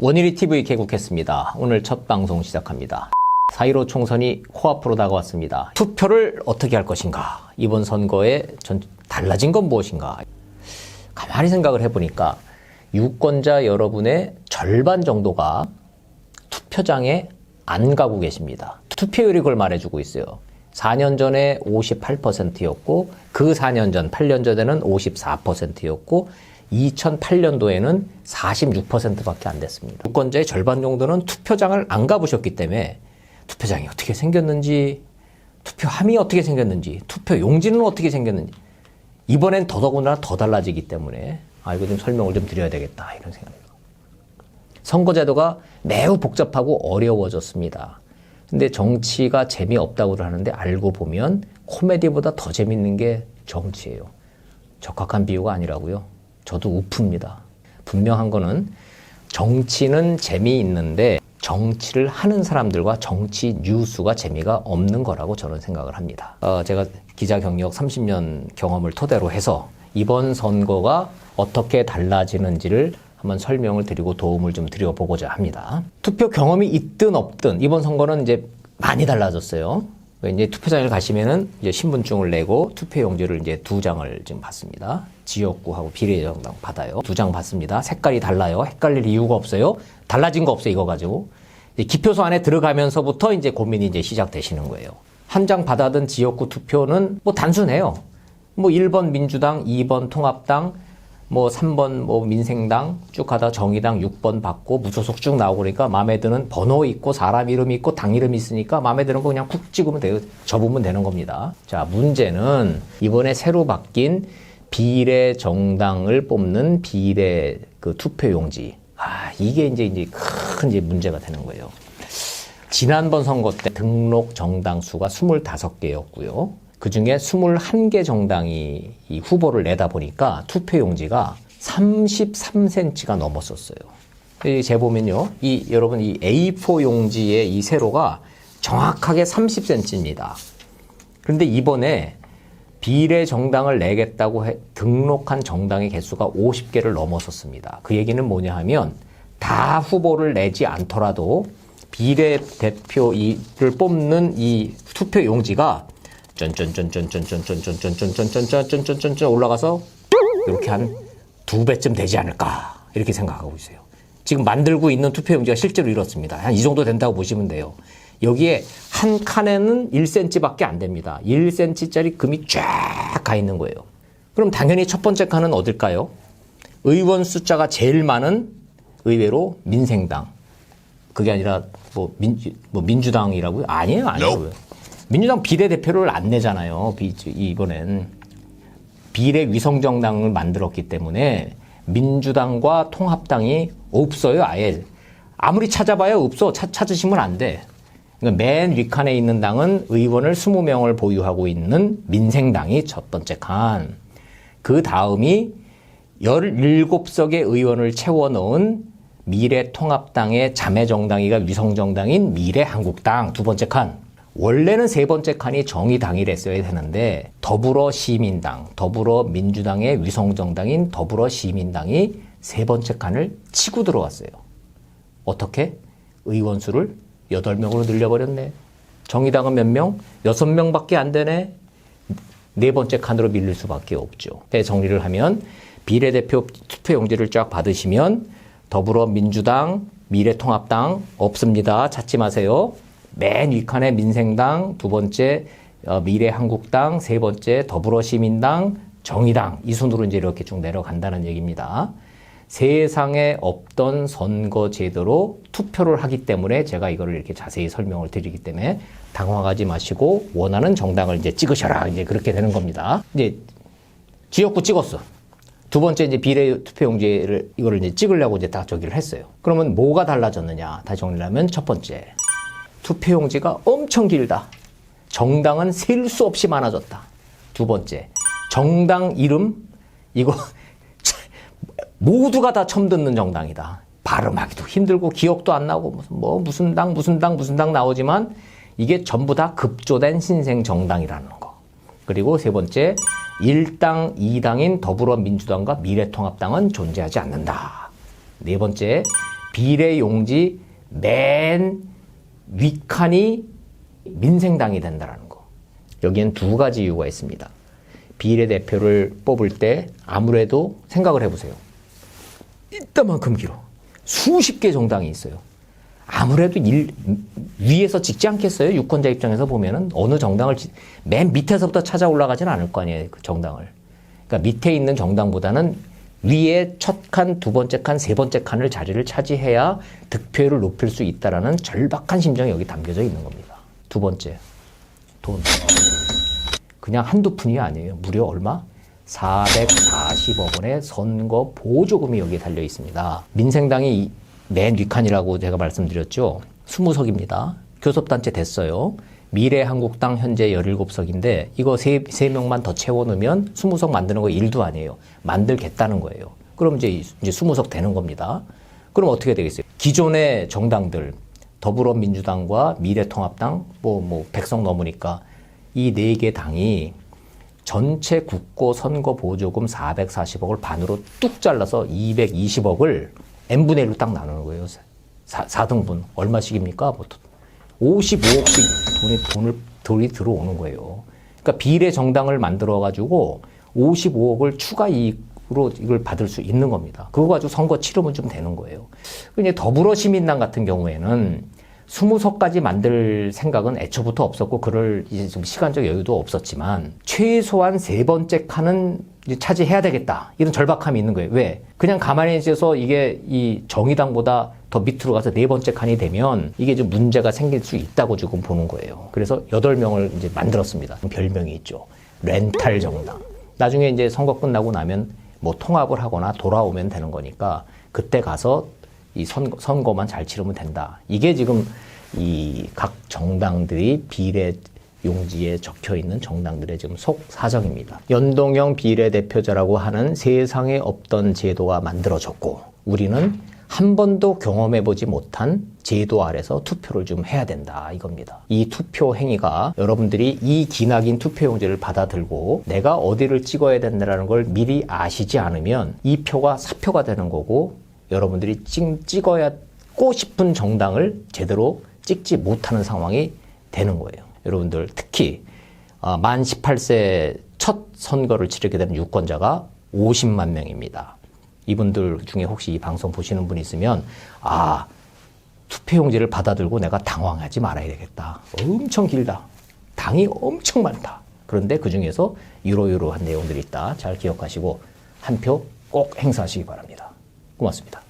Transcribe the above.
원일이 TV 개국했습니다. 오늘 첫 방송 시작합니다. 4.15 총선이 코앞으로 다가왔습니다. 투표를 어떻게 할 것인가? 이번 선거에 달라진 건 무엇인가? 가만히 생각을 해보니까 유권자 여러분의 절반 정도가 투표장에 안 가고 계십니다. 투표율이 그걸 말해주고 있어요. 4년 전에 58%였고 그 4년 전, 8년 전에는 54%였고 2008년도에는 46%밖에 안 됐습니다. 유권자의 절반 정도는 투표장을 안 가보셨기 때문에 투표장이 어떻게 생겼는지, 투표함이 어떻게 생겼는지, 투표 용지는 어떻게 생겼는지 이번엔 더더구나 더 달라지기 때문에 이거 좀 설명을 좀 드려야 되겠다 이런 생각입니다. 선거제도가 매우 복잡하고 어려워졌습니다. 근데 정치가 재미없다고 하는데 알고 보면 코미디보다 더 재밌는 게 정치예요. 적확한 비유가 아니라고요. 저도 우프입니다. 분명한 거는 정치는 재미있는데 정치를 하는 사람들과 정치 뉴스가 재미가 없는 거라고 저는 생각을 합니다. 제가 기자 경력 30년 경험을 토대로 해서 이번 선거가 어떻게 달라지는지를 한번 설명을 드리고 도움을 좀 드려보고자 합니다. 투표 경험이 있든 없든 이번 선거는 이제 많이 달라졌어요. 이제 투표장에 가시면은 이제 신분증을 내고 투표용지를 이제 2장을 지금 받습니다. 지역구하고 비례정당 받아요. 2장 받습니다. 색깔이 달라요. 헷갈릴 이유가 없어요. 달라진 거 없어요. 이거 가지고. 이제 기표소 안에 들어가면서부터 이제 고민이 이제 시작되시는 거예요. 한 장 받아든 지역구 투표는 뭐 단순해요. 뭐 1번 민주당, 2번 통합당, 뭐 3번 뭐 민생당 쭉 가다 정의당 6번 받고 무소속 쭉 나오고 그러니까 마음에 드는 번호 있고 사람 이름이 있고 당 이름이 있으니까 마음에 드는 거 그냥 쿡 찍으면 돼요. 접으면 되는 겁니다. 자, 문제는 이번에 새로 바뀐 비례 정당을 뽑는 비례 그 투표용지. 이게 이제 큰 문제가 되는 거예요. 지난번 선거 때 등록 정당 수가 25개였고요. 그 중에 21개 정당이 이 후보를 내다 보니까 투표용지가 33cm가 넘었었어요. 재보면요. 여러분 이 A4 용지의 이 세로가 정확하게 30cm입니다. 그런데 이번에 비례 정당을 내겠다고 등록한 정당의 개수가 50개를 넘었었습니다. 그 얘기는 뭐냐 하면 다 후보를 내지 않더라도 비례대표를 뽑는 이 투표용지가 쫀쫀쫀쫀쫀쫀쫀쫀쫀쫀쫀쫀쫀쫀 올라가서 이렇게 한 2배쯤 되지 않을까 이렇게 생각하고 있어요. 지금 만들고 있는 투표용지가 실제로 이렇습니다. 한 이 정도 된다고 보시면 돼요. 여기에 한 칸에는 1cm밖에 안 됩니다. 1cm짜리 금이 쫙 가 있는 거예요. 그럼 당연히 첫 번째 칸은 어딜까요? 의원 숫자가 제일 많은 의외로 민생당. 그게 아니라 민주당이라고요? 아니에요. 민주당 비례대표를 안 내잖아요. 이번엔 비례위성정당을 만들었기 때문에 민주당과 통합당이 없어요. 아예 아무리 찾아봐야 없어. 찾으시면 안 돼. 그러니까 맨 윗칸에 있는 당은 의원을 20명을 보유하고 있는 민생당이 첫 번째 칸. 그 다음이 17석의 의원을 채워넣은 미래통합당의 자매정당이가 위성정당인 미래한국당 두 번째 칸. 원래는 세 번째 칸이 정의당이랬어야 되는데 더불어시민당, 더불어민주당의 위성정당인 더불어시민당이 세 번째 칸을 치고 들어왔어요. 어떻게? 의원 수를 8명으로 늘려버렸네. 정의당은 몇 명? 6명밖에 안 되네. 네 번째 칸으로 밀릴 수밖에 없죠. 정리를 하면 비례대표 투표용지를 쫙 받으시면 더불어민주당, 미래통합당 없습니다. 찾지 마세요. 맨 윗칸에 민생당, 두 번째 미래한국당, 세 번째 더불어시민당, 정의당 이 순으로 이제 이렇게 쭉 내려간다는 얘기입니다. 세상에 없던 선거제도로 투표를 하기 때문에 제가 이거를 이렇게 자세히 설명을 드리기 때문에 당황하지 마시고 원하는 정당을 이제 찍으셔라 이제 그렇게 되는 겁니다. 이제 지역구 찍었어. 두 번째 이제 비례 투표용지를 이거를 이제 찍으려고 이제 딱 저기를 했어요. 그러면 뭐가 달라졌느냐? 다시 정리를 하면 첫 번째. 투표용지가 엄청 길다. 정당은 셀 수 없이 많아졌다. 두 번째, 정당 이름 이거 모두가 다 처음 듣는 정당이다. 발음하기도 힘들고 기억도 안 나고 무슨 당 나오지만 이게 전부 다 급조된 신생 정당이라는 거. 그리고 세 번째, 1당, 2당인 더불어민주당과 미래통합당은 존재하지 않는다. 네 번째, 비례용지 맨 윗칸이 민생당이 된다는 거. 여기엔 두 가지 이유가 있습니다. 비례대표를 뽑을 때 아무래도 생각을 해보세요. 이따만큼 길어. 수십 개 정당이 있어요. 아무래도 위에서 찍지 않겠어요? 유권자 입장에서 보면은 어느 정당을 맨 밑에서부터 찾아 올라가지는 않을 거 아니에요, 그 정당을. 그러니까 밑에 있는 정당보다는 위에 첫 칸, 두 번째 칸, 세 번째 칸을 자리를 차지해야 득표율을 높일 수 있다라는 절박한 심정이 여기 담겨져 있는 겁니다. 두 번째, 돈. 그냥 한두 푼이 아니에요. 무려 얼마? 440억 원의 선거 보조금이 여기에 달려 있습니다. 민생당이 맨 윗칸이라고 제가 말씀드렸죠. 20석입니다. 교섭단체 됐어요. 미래한국당 현재 17석인데 이거 3명만 더 채워놓으면 20석 만드는 거 일도 아니에요. 만들겠다는 거예요. 그럼 이제 20석 되는 겁니다. 그럼 어떻게 되겠어요? 기존의 정당들, 더불어민주당과 미래통합당, 뭐 100석 넘으니까 이 4개 당이 전체 국고 선거 보조금 440억을 반으로 뚝 잘라서 220억을 n분의 1로 딱 나누는 거예요. 4등분. 얼마씩입니까? 55억씩 돈이 들어오는 거예요. 그러니까 비례 정당을 만들어가지고 55억을 추가 이익으로 이걸 받을 수 있는 겁니다. 그거 가지고 선거 치르면 좀 되는 거예요. 이제 더불어시민당 같은 경우에는 20석까지 만들 생각은 애초부터 없었고, 그럴 이제 좀 시간적 여유도 없었지만, 최소한 세 번째 칸은 이제 차지해야 되겠다. 이런 절박함이 있는 거예요. 왜? 그냥 가만히 있어서 이게 이 정의당보다 더 밑으로 가서 네 번째 칸이 되면 이게 좀 문제가 생길 수 있다고 지금 보는 거예요. 그래서 8명을 이제 만들었습니다. 별명이 있죠. 렌탈 정당. 나중에 이제 선거 끝나고 나면 뭐 통합을 하거나 돌아오면 되는 거니까 그때 가서 이 선거만 잘 치르면 된다. 이게 지금 이 각 정당들이 비례 용지에 적혀 있는 정당들의 지금 속 사정입니다. 연동형 비례대표제라고 하는 세상에 없던 제도가 만들어졌고, 우리는 한 번도 경험해보지 못한 제도 아래서 투표를 좀 해야 된다, 이겁니다. 이 투표 행위가 여러분들이 이 기나긴 투표용지를 받아들고 내가 어디를 찍어야 된다는 걸 미리 아시지 않으면 이 표가 사표가 되는 거고, 여러분들이 찍어야고 싶은 정당을 제대로 찍지 못하는 상황이 되는 거예요. 여러분들 특히 만 18세 첫 선거를 치르게 되는 유권자가 50만 명입니다. 이분들 중에 혹시 이 방송 보시는 분 있으면 투표용지를 받아들고 내가 당황하지 말아야 되겠다. 엄청 길다. 당이 엄청 많다. 그런데 그중에서 이러이러한 내용들이 있다. 잘 기억하시고 한 표 꼭 행사하시기 바랍니다. 고맙습니다.